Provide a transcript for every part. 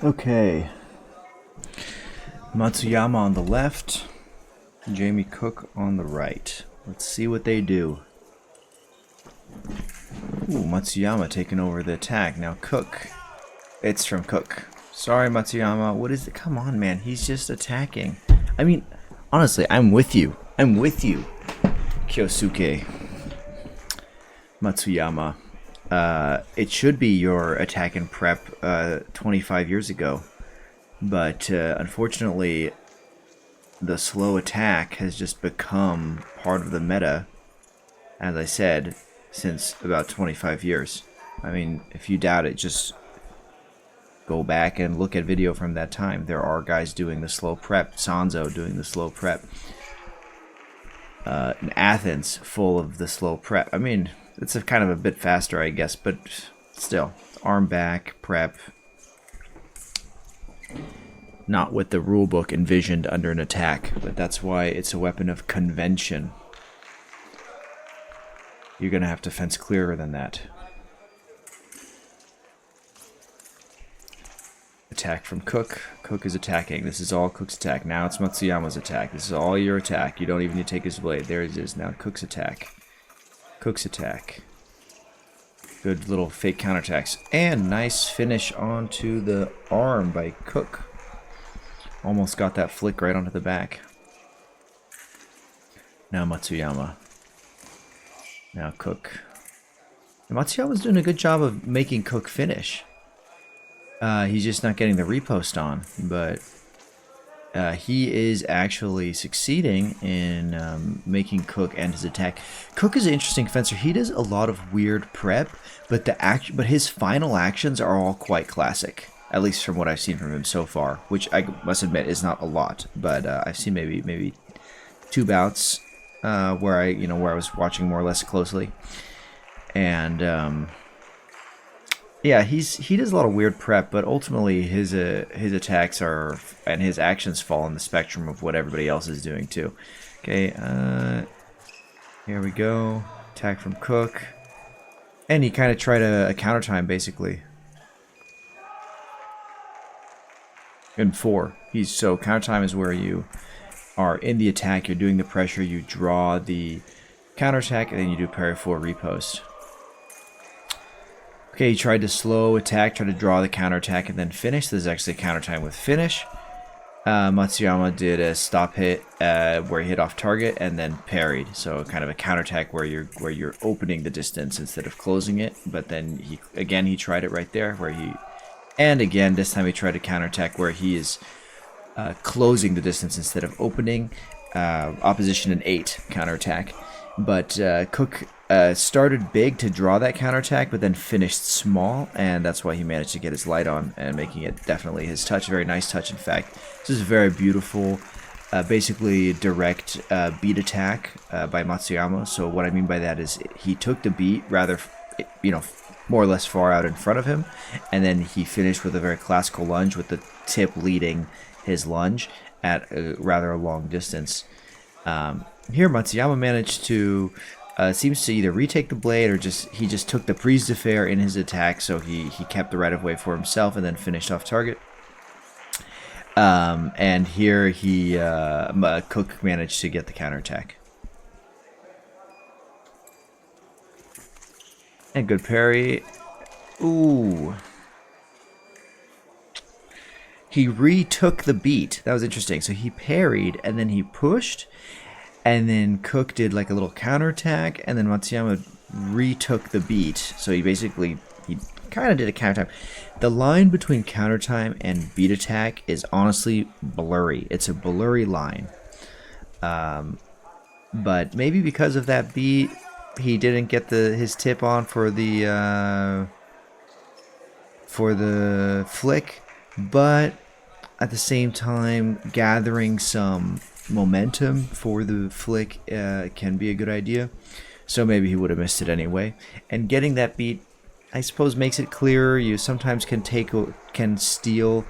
Okay. Matsuyama on the left, Jamie Cook on the right. Let's see what they do. Ooh, Matsuyama taking over the attack. Now Cook. It's from Cook. Sorry, Matsuyama. What is it? Come on, man. He's just attacking. I mean, honestly, I'm with you. I'm with you. Kyosuke. Matsuyama. It should be your attack and prep 25 years ago. But unfortunately, the slow attack has just become part of the meta, as I said, since about 25 years. I mean, if you doubt it, just go back and look at video from that time. There are guys doing the slow prep. Sanzo doing the slow prep. In Athens, full of the slow prep. I mean, it's kind of a bit faster, I guess, but still. Arm back, prep. Not with the rulebook envisioned under an attack, but that's why it's a weapon of convention. You're going to have to fence clearer than that. Attack from Cook. Cook is attacking. This is all Cook's attack. Now it's Matsuyama's attack. This is all your attack. You don't even need to take his blade. There it is. Now Cook's attack. Cook's attack. Good little fake counterattacks. And nice finish onto the arm by Cook. Almost got that flick right onto the back. Now Matsuyama. Now Cook. And Matsuyama's doing a good job of making Cook finish. He's just not getting the repost on, but he is actually succeeding in making Cook end his attack. Cook is an interesting fencer. He does a lot of weird prep, but his final actions are all quite classic. At least from what I've seen from him so far, which I must admit is not a lot, but I've seen maybe 2 bouts where I was watching more or less closely, and yeah, he does a lot of weird prep, but ultimately his attacks are and his actions fall in the spectrum of what everybody else is doing too. Okay, here we go. Attack from Cook, and he kind of tried a counter time basically. In 4, so counter time is where you are in the attack, you're doing the pressure, you draw the counter attack, and then you do parry 4 repost. Okay, he tried to slow attack, tried to draw the counter attack, and then finish. This is actually a counter time with finish. Matsuyama did a stop hit where he hit off target and then parried. So kind of a counter attack where you're opening the distance instead of closing it. But then he tried it right there where he. And again, this time he tried a counterattack where he is closing the distance instead of opening. Opposition in 8 counterattack. But Cook started big to draw that counterattack, but then finished small, and that's why he managed to get his light on and making it definitely his touch. Very nice touch, in fact. This is a very beautiful, basically direct beat attack by Matsuyama. So what I mean by that is he took the beat rather, more or less far out in front of him, and then he finished with a very classical lunge with the tip leading his lunge at a rather long distance. Here Matsuyama managed to seems to either retake the blade or he just took the prise de fer in his attack, so he kept the right of way for himself and then finished off target. And here Cook managed to get the counterattack. And good parry. Ooh. He retook the beat. That was interesting. So he parried, and then he pushed, and then Cook did like a little counterattack, and then Matsuyama retook the beat. So he kind of did a counter. The line between counter time and beat attack is honestly blurry. It's a blurry line. But maybe because of that beat, he didn't get his tip on for the flick, but at the same time, gathering some momentum for the flick can be a good idea. So maybe he would have missed it anyway. And getting that beat, I suppose, makes it clearer. You sometimes can steal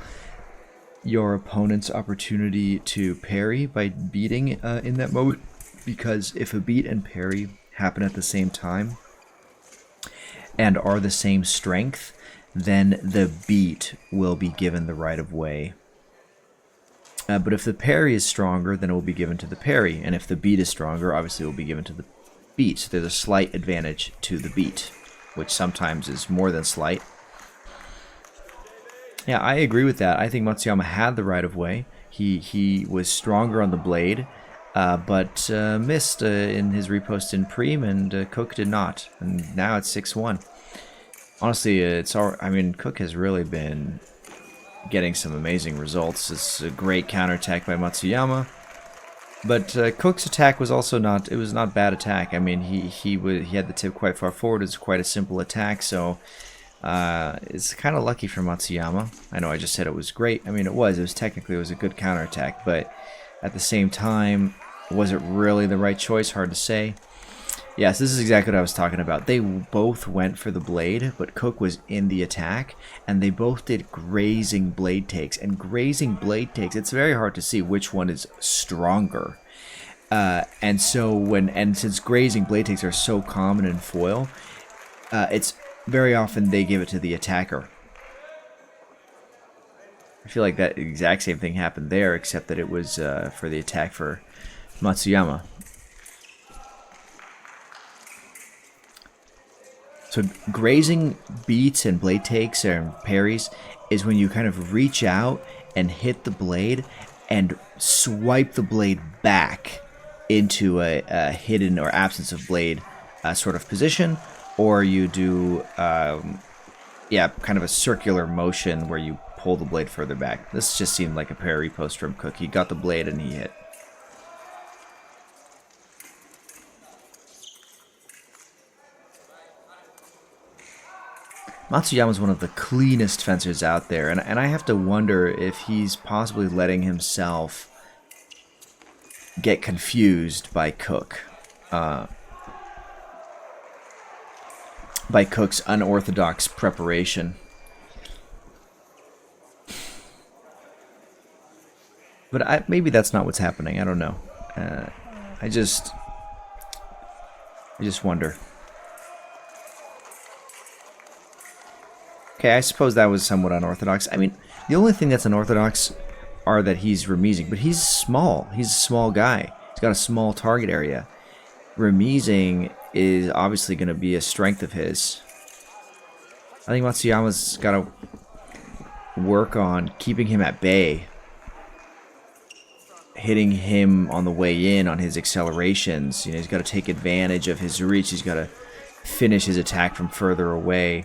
your opponent's opportunity to parry by beating in that mode, because if a beat and parry happen at the same time and are the same strength, then the beat will be given the right of way. But if the parry is stronger, then it will be given to the parry. And if the beat is stronger, obviously it will be given to the beat. So there's a slight advantage to the beat, which sometimes is more than slight. Yeah, I agree with that. I think Matsuyama had the right of way. He was stronger on the blade, but missed in his repost in Preem, and Cook did not. And now it's 6-1. Honestly, I mean, Cook has really been getting some amazing results. It's a great counterattack by Matsuyama, but Cook's attack was also not. It was not bad attack. I mean, he had the tip quite far forward. It's quite a simple attack, so it's kind of lucky for Matsuyama. I know I just said it was great. I mean, it was technically a good counterattack, but at the same time, was it really the right choice? Hard to say. Yes, this is exactly what I was talking about. They both went for the blade, but Cook was in the attack, and they both did grazing blade takes. And grazing blade takes, it's very hard to see which one is stronger. And since grazing blade takes are so common in foil, it's very often they give it to the attacker. I feel like that exact same thing happened there, except that it was for the attack for Matsuyama. So grazing beats and blade takes and parries is when you kind of reach out and hit the blade and swipe the blade back into a hidden or absence of blade sort of position, or you do kind of a circular motion where you pull the blade further back. This just seemed like a parry post from Cook. He got the blade and he hit. Matsuyama is one of the cleanest fencers out there, and I have to wonder if he's possibly letting himself get confused by Cook. By Cook's unorthodox preparation. But maybe that's not what's happening. I don't know. I just wonder. Okay, I suppose that was somewhat unorthodox. I mean, the only thing that's unorthodox are that he's remising, but he's small. He's a small guy. He's got a small target area. Remising is obviously going to be a strength of his. I think Matsuyama's got to work on keeping him at bay. Hitting him on the way in on his accelerations. You know, he's got to take advantage of his reach. He's got to finish his attack from further away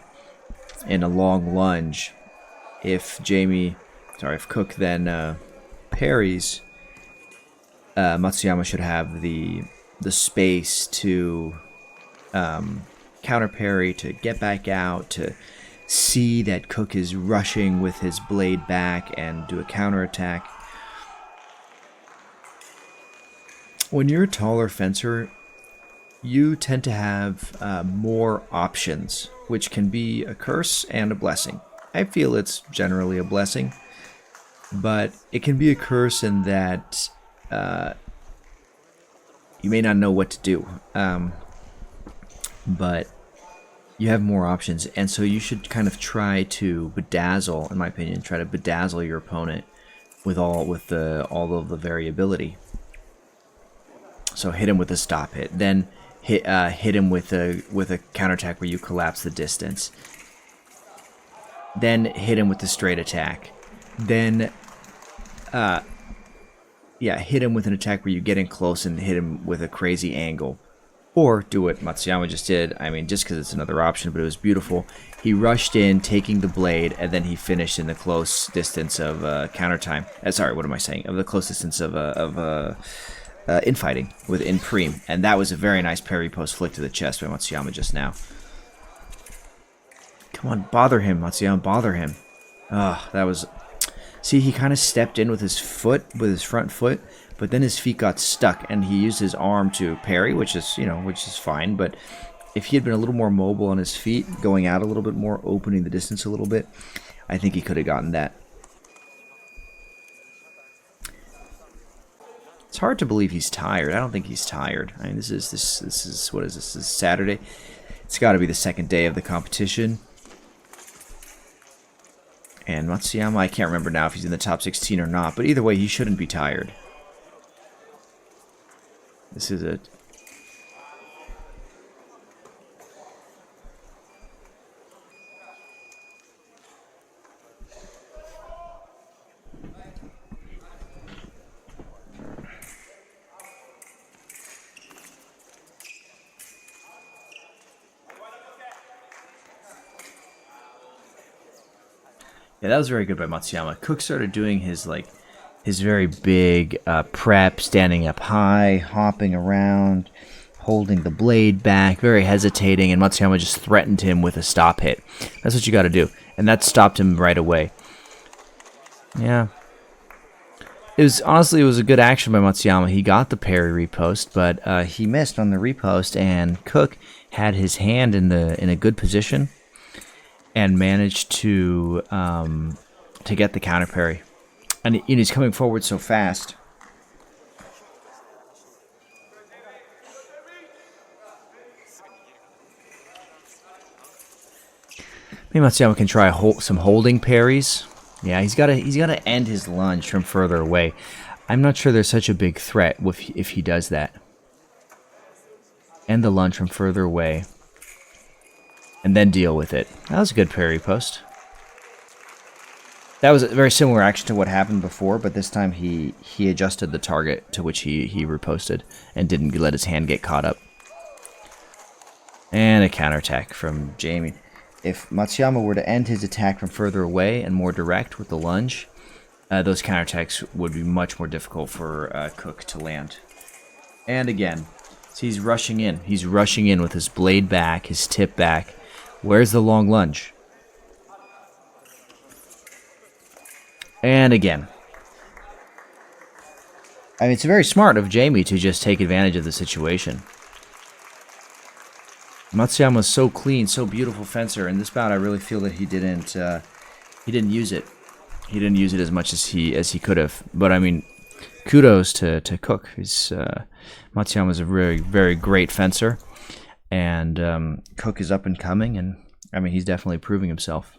in a long lunge. If Cook then parries, Matsuyama should have the space to counter parry, to get back out, to see that Cook is rushing with his blade back and do a counter attack. When you're a taller fencer, you tend to have more options, which can be a curse and a blessing. I feel it's generally a blessing, but it can be a curse in that you may not know what to do, but you have more options, and so you should kind of try to bedazzle, in my opinion, try to bedazzle your opponent with all of the variability. So hit him with a stop hit, then hit him with a counterattack where you collapse the distance. Then hit him with the straight attack. Then hit him with an attack where you get in close and hit him with a crazy angle. Or do what Matsuyama just did. I mean, just because it's another option, but it was beautiful. He rushed in, taking the blade, and then he finished in the close distance of counter time. Sorry, what am I saying? Of the close distance of infighting within Preem. And that was a very nice parry post flick to the chest by Matsuyama just now. Come on, bother him, Matsuyama, bother him. That was... See, he kind of stepped in with his foot, with his front foot, but then his feet got stuck, and he used his arm to parry, which is fine, but if he had been a little more mobile on his feet, going out a little bit more, opening the distance a little bit, I think he could have gotten that. It's hard to believe he's tired. I don't think he's tired. I mean, this is what is this? This is Saturday. It's got to be the second day of the competition. And Matsuyama, I can't remember now if he's in the top 16 or not, but either way, he shouldn't be tired. This is it. Yeah, that was very good by Matsuyama. Cook started doing his very big prep, standing up high, hopping around, holding the blade back, very hesitating, and Matsuyama just threatened him with a stop hit. That's what you got to do, and that stopped him right away. Yeah. It was a good action by Matsuyama. He got the parry repost, but he missed on the repost, and Cook had his hand in a good position and managed to get the counter parry. And he's coming forward so fast. Maybe Matsuyama can try some holding parries. Yeah, he's got to end his lunge from further away. I'm not sure there's such a big threat if he does that. End the lunge from further away, and then deal with it. That was a good parry post. That was a very similar action to what happened before, but this time he adjusted the target to which he riposted and didn't let his hand get caught up. And a counterattack from Jamie. If Matsuyama were to end his attack from further away and more direct with the lunge, those counterattacks would be much more difficult for Cook to land. And again, so he's rushing in. He's rushing in with his blade back, his tip back. Where's the long lunge? And again. I mean, it's very smart of Jamie to just take advantage of the situation. Matsuyama's so clean, so beautiful fencer. In this bout, I really feel that he didn't use it. He didn't use it as much as he could have. But I mean, kudos to Cook. Matsuyama's a very, very great fencer. And Cook is up and coming, and I mean, he's definitely proving himself.